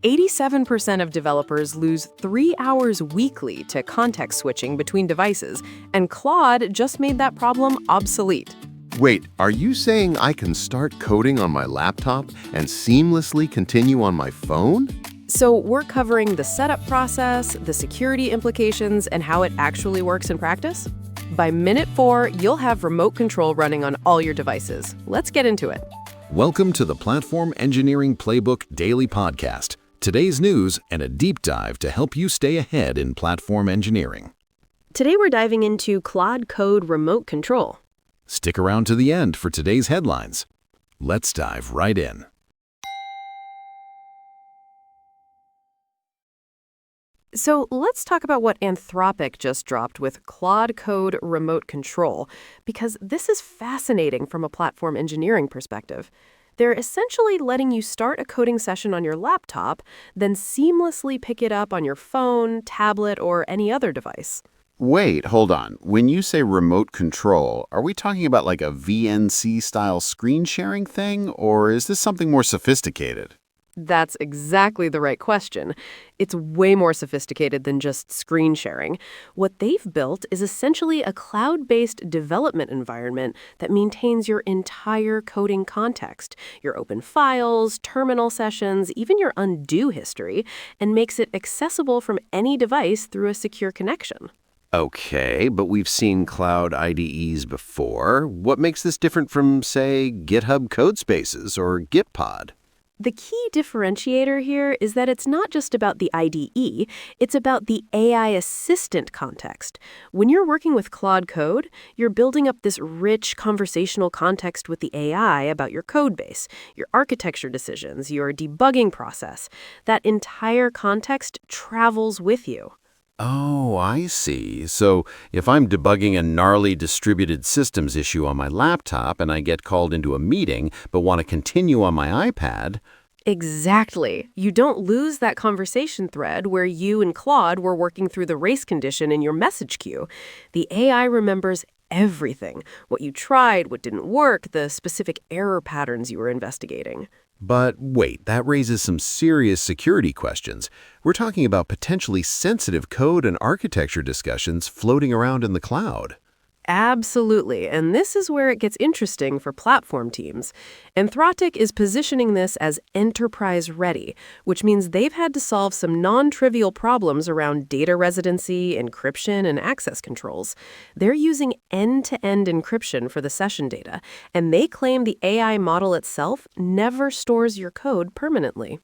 87% of developers lose 3 hours weekly to context switching between devices, and Claude just made that problem obsolete. Wait, are you saying I can start coding on my laptop and seamlessly continue on my phone? So we're covering the setup process, the security implications, and how it actually works in practice. By minute 4, you'll have remote control running on all your devices. Let's get into it. Welcome to the Platform Engineering Playbook Daily Podcast. Today's news and a deep dive to help you stay ahead in platform engineering. Today we're diving into Claude Code remote control. Stick around to the end for today's headlines. Let's dive right in. So let's talk about what Anthropic just dropped with Claude Code remote control, because this is fascinating from a platform engineering perspective. They're essentially letting you start a coding session on your laptop, then seamlessly pick it up on your phone, tablet, or any other device. Wait, hold on. When you say remote control, are we talking about like a VNC-style screen sharing thing, or is this something more sophisticated? That's exactly the right question. It's way more sophisticated than just screen sharing. What they've built is essentially a cloud-based development environment that maintains your entire coding context, your open files, terminal sessions, even your undo history, and makes it accessible from any device through a secure connection. Okay, but we've seen cloud IDEs before. What makes this different from, say, GitHub Codespaces or Gitpod? The key differentiator here is that it's not just about the IDE, it's about the AI assistant context. When you're working with Claude Code, you're building up this rich conversational context with the AI about your code base, your architecture decisions, your debugging process. That entire context travels with you. Oh, I see. So if I'm debugging a gnarly distributed systems issue on my laptop and I get called into a meeting but want to continue on my iPad. Exactly. You don't lose that conversation thread where you and Claude were working through the race condition in your message queue. The AI remembers everything: what you tried, what didn't work, the specific error patterns you were investigating. But wait, that raises some serious security questions. We're talking about potentially sensitive code and architecture discussions floating around in the cloud. Absolutely, and this is where it gets interesting for platform teams. Anthropic is positioning this as enterprise-ready, which means they've had to solve some non-trivial problems around data residency, encryption, and access controls. They're using end-to-end encryption for the session data, and they claim the AI model itself never stores your code permanently.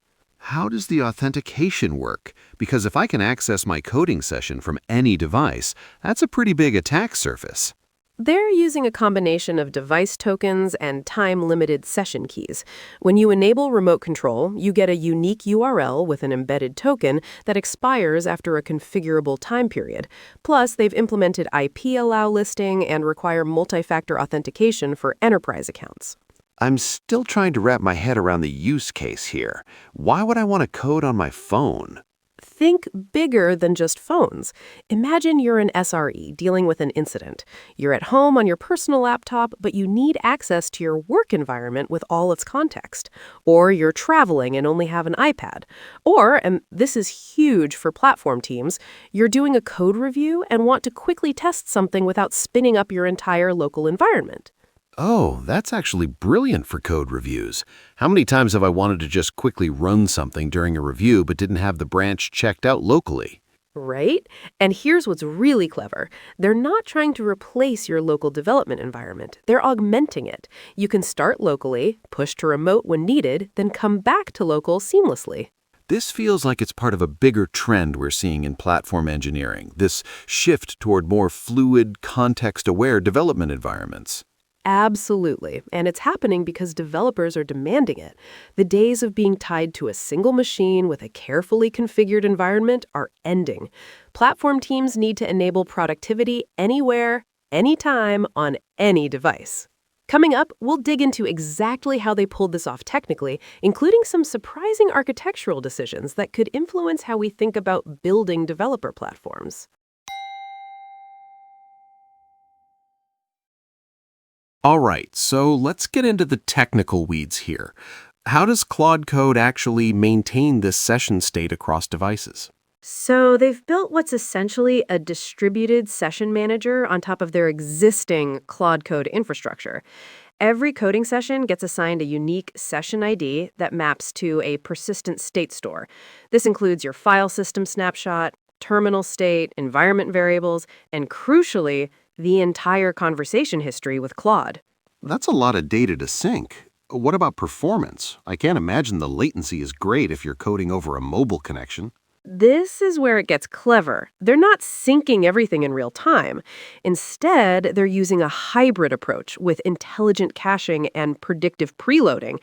How does the authentication work? Because if I can access my coding session from any device, that's a pretty big attack surface. They're using a combination of device tokens and time-limited session keys. When you enable remote control, you get a unique URL with an embedded token that expires after a configurable time period. Plus, they've implemented IP allow listing and require multi-factor authentication for enterprise accounts. I'm still trying to wrap my head around the use case here. Why would I want to code on my phone? Think bigger than just phones. Imagine you're an SRE dealing with an incident. You're at home on your personal laptop, but you need access to your work environment with all its context. Or you're traveling and only have an iPad. Or, and this is huge for platform teams, you're doing a code review and want to quickly test something without spinning up your entire local environment. Oh, that's actually brilliant for code reviews. How many times have I wanted to just quickly run something during a review but didn't have the branch checked out locally? Right? And here's what's really clever. They're not trying to replace your local development environment. They're augmenting it. You can start locally, push to remote when needed, then come back to local seamlessly. This feels like it's part of a bigger trend we're seeing in platform engineering, this shift toward more fluid, context-aware development environments. Absolutely. And it's happening because developers are demanding it. The days of being tied to a single machine with a carefully configured environment are ending. Platform teams need to enable productivity anywhere, anytime, on any device. Coming up, we'll dig into exactly how they pulled this off technically, including some surprising architectural decisions that could influence how we think about building developer platforms. All right, so let's get into the technical weeds here. How does Claude Code actually maintain this session state across devices? So they've built what's essentially a distributed session manager on top of their existing Claude Code infrastructure. Every coding session gets assigned a unique session ID that maps to a persistent state store. This includes your file system snapshot, terminal state, environment variables, and crucially, the entire conversation history with Claude. That's a lot of data to sync. What about performance? I can't imagine the latency is great if you're coding over a mobile connection. This is where it gets clever. They're not syncing everything in real time. Instead, they're using a hybrid approach with intelligent caching and predictive preloading.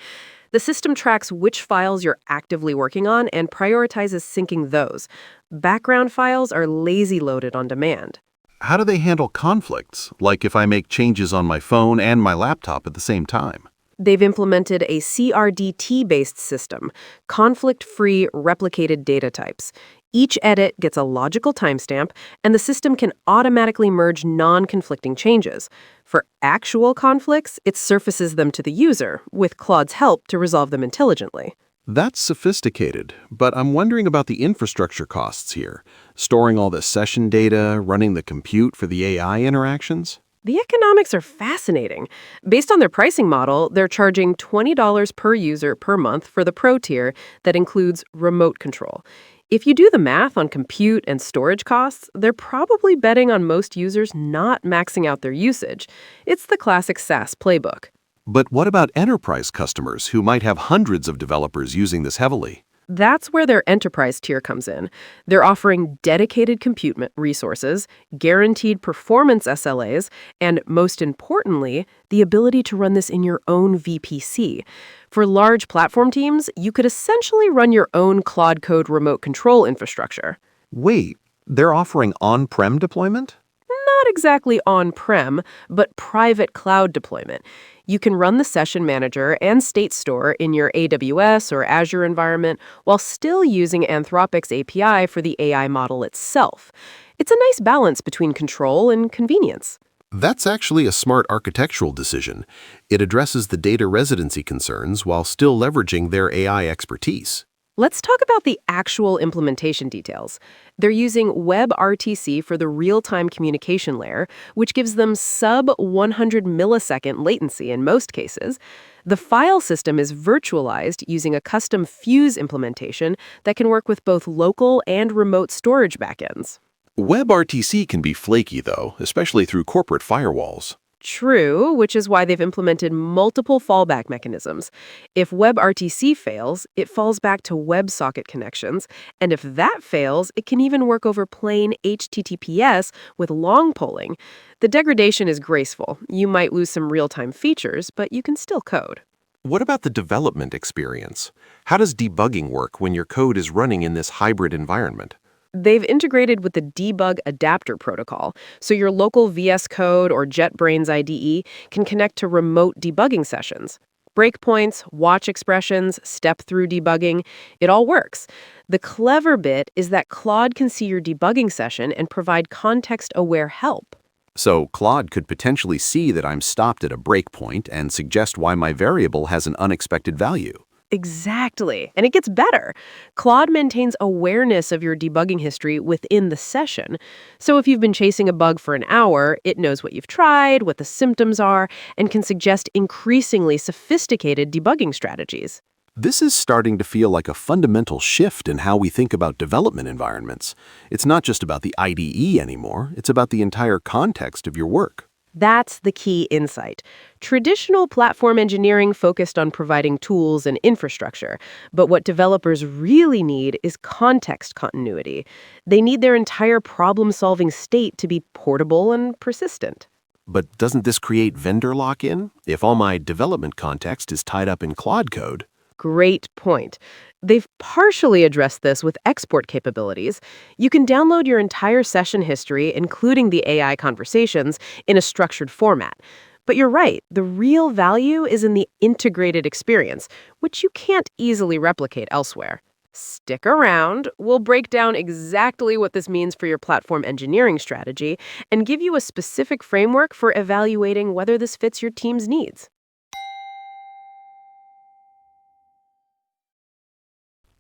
The system tracks which files you're actively working on and prioritizes syncing those. Background files are lazy loaded on demand. How do they handle conflicts, like if I make changes on my phone and my laptop at the same time? They've implemented a CRDT-based system, conflict-free replicated data types. Each edit gets a logical timestamp, and the system can automatically merge non-conflicting changes. For actual conflicts, it surfaces them to the user, with Claude's help to resolve them intelligently. That's sophisticated, but I'm wondering about the infrastructure costs here. Storing all the session data, running the compute for the AI interactions? The economics are fascinating. Based on their pricing model, they're charging $20 per user per month for the Pro tier that includes remote control. If you do the math on compute and storage costs, they're probably betting on most users not maxing out their usage. It's the classic SaaS playbook. But what about enterprise customers who might have hundreds of developers using this heavily? That's where their enterprise tier comes in. They're offering dedicated compute resources, guaranteed performance SLAs, and most importantly, the ability to run this in your own VPC. For large platform teams, you could essentially run your own Claude Code remote control infrastructure. Wait, they're offering on-prem deployment? Not exactly on-prem, but private cloud deployment. You can run the session manager and state store in your AWS or Azure environment while still using Anthropic's API for the AI model itself. It's a nice balance between control and convenience. That's actually a smart architectural decision. It addresses the data residency concerns while still leveraging their AI expertise. Let's talk about the actual implementation details. They're using WebRTC for the real-time communication layer, which gives them sub-100 millisecond latency in most cases. The file system is virtualized using a custom Fuse implementation that can work with both local and remote storage backends. WebRTC can be flaky, though, especially through corporate firewalls. True, which is why they've implemented multiple fallback mechanisms. If WebRTC fails, it falls back to WebSocket connections, and if that fails, it can even work over plain HTTPS with long polling. The degradation is graceful. You might lose some real-time features, but you can still code. What about the development experience? How does debugging work when your code is running in this hybrid environment? They've integrated with the debug adapter protocol, so your local VS Code or JetBrains IDE can connect to remote debugging sessions. Breakpoints, watch expressions, step-through debugging, it all works. The clever bit is that Claude can see your debugging session and provide context-aware help. So Claude could potentially see that I'm stopped at a breakpoint and suggest why my variable has an unexpected value. Exactly. And it gets better. Claude maintains awareness of your debugging history within the session. So if you've been chasing a bug for an hour, it knows what you've tried, what the symptoms are, and can suggest increasingly sophisticated debugging strategies. This is starting to feel like a fundamental shift in how we think about development environments. It's not just about the IDE anymore, it's about the entire context of your work. That's the key insight. Traditional platform engineering focused on providing tools and infrastructure, but what developers really need is context continuity. They need their entire problem-solving state to be portable and persistent. But doesn't this create vendor lock-in? If all my development context is tied up in Claude Code? Great point. They've partially addressed this with export capabilities. You can download your entire session history, including the AI conversations, in a structured format. But you're right, the real value is in the integrated experience, which you can't easily replicate elsewhere. Stick around. We'll break down exactly what this means for your platform engineering strategy and give you a specific framework for evaluating whether this fits your team's needs.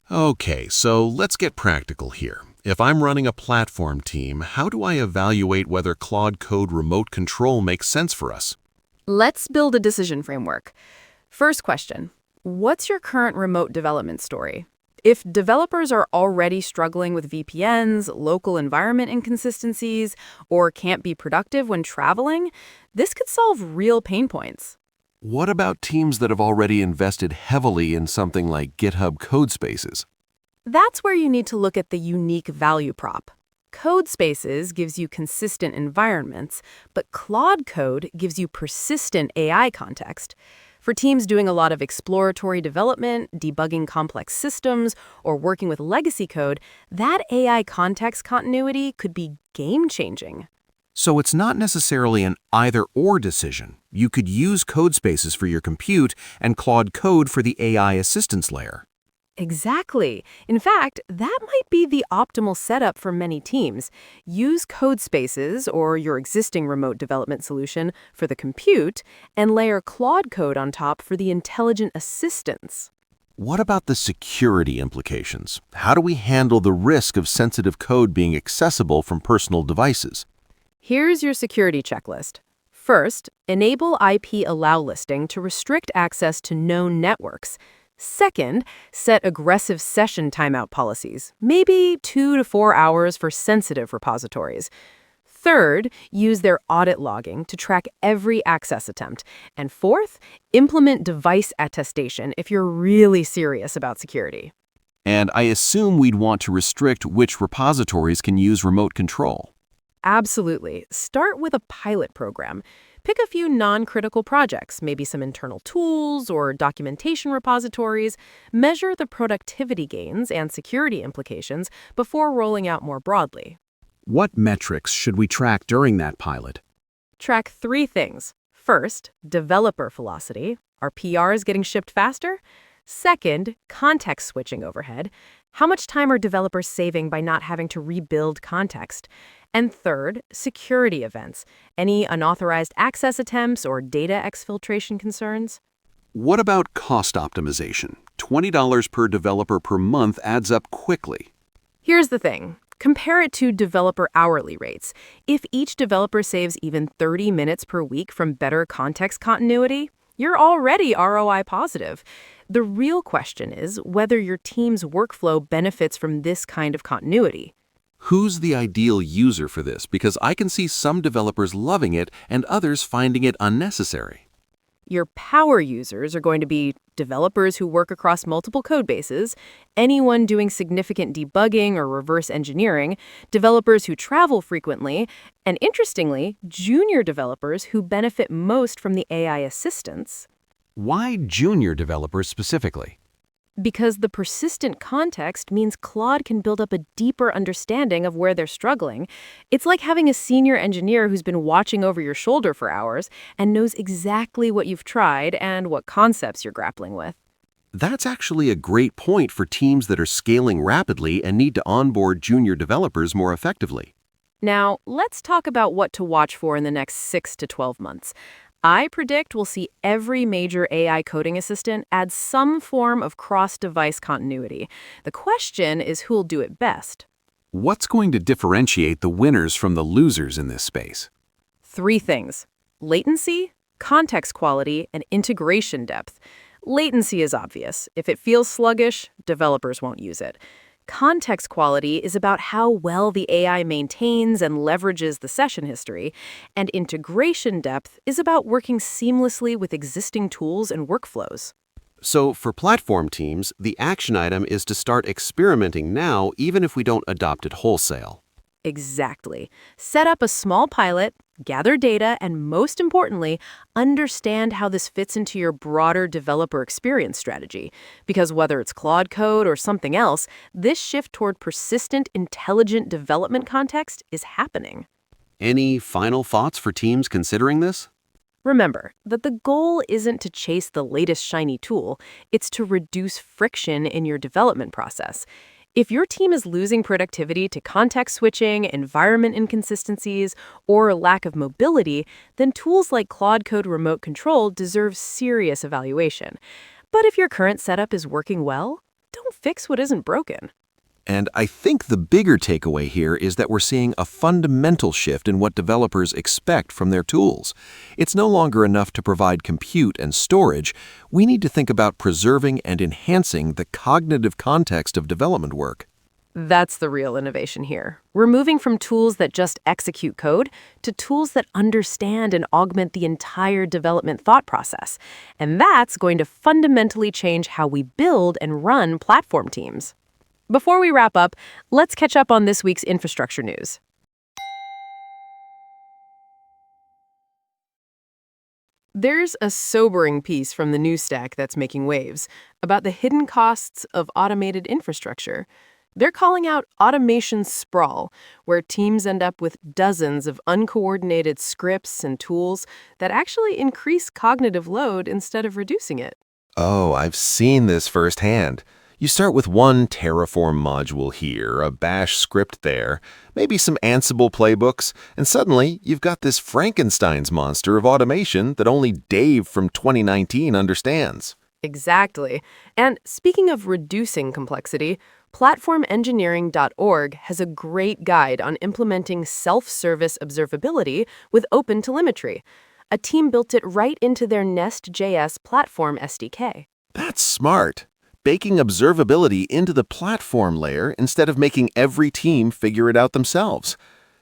Okay, so let's get practical here. If I'm running a platform team, how do I evaluate whether Claude Code remote control makes sense for us? Let's build a decision framework. First question, what's your current remote development story? If developers are already struggling with VPNs, local environment inconsistencies, or can't be productive when traveling, this could solve real pain points. What about teams that have already invested heavily in something like GitHub Codespaces? That's where you need to look at the unique value prop. Codespaces gives you consistent environments, but Claude Code gives you persistent AI context. For teams doing a lot of exploratory development, debugging complex systems, or working with legacy code, that AI context continuity could be game-changing. So it's not necessarily an either-or decision. You could use Codespaces for your compute and Claude Code for the AI assistance layer. Exactly. In fact, that might be the optimal setup for many teams. Use Codespaces or your existing remote development solution for the compute and layer Claude Code on top for the intelligent assistance. What about the security implications? How do we handle the risk of sensitive code being accessible from personal devices? Here's your security checklist. First, enable IP allow listing to restrict access to known networks. Second, set aggressive session timeout policies, maybe 2 to 4 hours for sensitive repositories. Third, use their audit logging to track every access attempt. And fourth, implement device attestation if you're really serious about security. And I assume we'd want to restrict which repositories can use remote control. Absolutely. Start with a pilot program. Pick a few non-critical projects, maybe some internal tools or documentation repositories. Measure the productivity gains and security implications before rolling out more broadly. What metrics should we track during that pilot? Track 3 things. First, developer velocity. Are PRs getting shipped faster? Second, context switching overhead. How much time are developers saving by not having to rebuild context? And third, security events. Any unauthorized access attempts or data exfiltration concerns? What about cost optimization? $20 per developer per month adds up quickly. Here's the thing. Compare it to developer hourly rates. If each developer saves even 30 minutes per week from better context continuity, you're already ROI positive. The real question is whether your team's workflow benefits from this kind of continuity. Who's the ideal user for this? Because I can see some developers loving it and others finding it unnecessary. Your power users are going to be developers who work across multiple code bases, anyone doing significant debugging or reverse engineering, developers who travel frequently, and interestingly, junior developers who benefit most from the AI assistance. Why junior developers specifically? Because the persistent context means Claude can build up a deeper understanding of where they're struggling. It's like having a senior engineer who's been watching over your shoulder for hours and knows exactly what you've tried and what concepts you're grappling with. That's actually a great point for teams that are scaling rapidly and need to onboard junior developers more effectively. Now, let's talk about what to watch for in the next 6 to 12 months. I predict we'll see every major AI coding assistant add some form of cross-device continuity. The question is who'll do it best. What's going to differentiate the winners from the losers in this space? 3 things: latency, context quality, and integration depth. Latency is obvious. If it feels sluggish, developers won't use it. Context quality is about how well the AI maintains and leverages the session history, and integration depth is about working seamlessly with existing tools and workflows. So for platform teams, the action item is to start experimenting now, even if we don't adopt it wholesale. Exactly. Set up a small pilot, gather data, and most importantly, understand how this fits into your broader developer experience strategy. Because whether it's Claude Code or something else, this shift toward persistent, intelligent development context is happening. Any final thoughts for teams considering this? Remember that the goal isn't to chase the latest shiny tool, it's to reduce friction in your development process. If your team is losing productivity to context switching, environment inconsistencies, or lack of mobility, then tools like Claude Code Remote Control deserve serious evaluation. But if your current setup is working well, don't don't fix what isn't broken. And I think the bigger takeaway here is that we're seeing a fundamental shift in what developers expect from their tools. It's no longer enough to provide compute and storage. We need to think about preserving and enhancing the cognitive context of development work. That's the real innovation here. We're moving from tools that just execute code to tools that understand and augment the entire development thought process. And that's going to fundamentally change how we build and run platform teams. Before we wrap up, let's catch up on this week's infrastructure news. There's a sobering piece from the news stack that's making waves about the hidden costs of automated infrastructure. They're calling out automation sprawl, where teams end up with dozens of uncoordinated scripts and tools that actually increase cognitive load instead of reducing it. Oh, I've seen this firsthand. You start with one Terraform module here, a bash script there, maybe some Ansible playbooks, and suddenly you've got this Frankenstein's monster of automation that only Dave from 2019 understands. Exactly. And speaking of reducing complexity, platform-engineering-playbook has a great guide on implementing self-service observability with OpenTelemetry. A team built it right into their Nest.js platform SDK. That's smart. Baking observability into the platform layer instead of making every team figure it out themselves.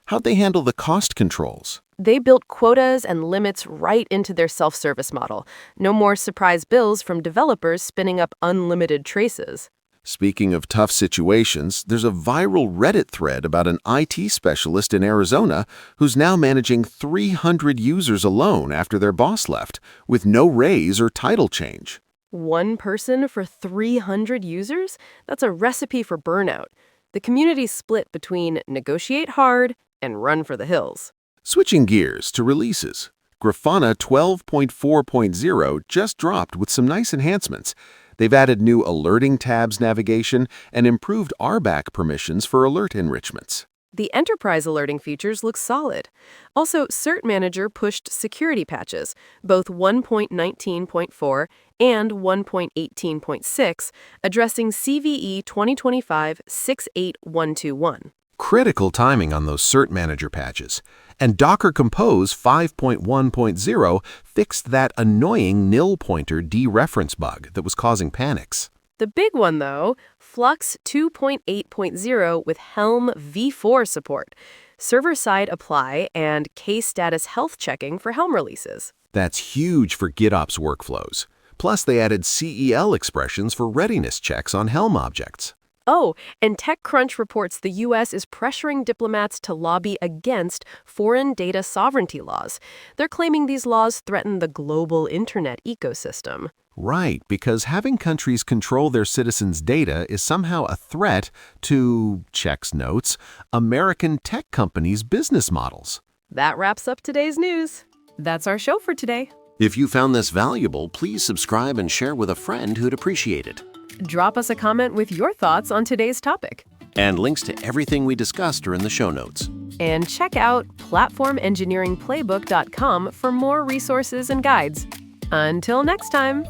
How'd they handle the cost controls? They built quotas and limits right into their self-service model. No more surprise bills from developers spinning up unlimited traces. Speaking of tough situations, there's a viral Reddit thread about an IT specialist in Arizona who's now managing 300 users alone after their boss left, with no raise or title change. One person for 300 users? That's a recipe for burnout. The community's split between negotiate hard and run for the hills. Switching gears to releases, Grafana 12.4.0 just dropped with some nice enhancements. They've added new alerting tabs navigation and improved RBAC permissions for alert enrichments. The enterprise alerting features look solid. Also, Cert Manager pushed security patches, both 1.19.4 and 1.18.6, addressing CVE 2025-68121. Critical timing on those Cert Manager patches. And Docker Compose 5.1.0 fixed that annoying nil pointer dereference bug that was causing panics. The big one, though, Flux 2.8.0 with Helm v4 support, server-side apply, and case status health checking for Helm releases. That's huge for GitOps workflows. Plus, they added CEL expressions for readiness checks on Helm objects. Oh, and TechCrunch reports the U.S. is pressuring diplomats to lobby against foreign data sovereignty laws. They're claiming these laws threaten the global internet ecosystem. Right, because having countries control their citizens' data is somehow a threat to, checks notes, American tech companies' business models. That wraps up today's news. That's our show for today. If you found this valuable, please subscribe and share with a friend who'd appreciate it. Drop us a comment with your thoughts on today's topic. And links to everything we discussed are in the show notes. And check out platform-engineering-playbook.com for more resources and guides. Until next time.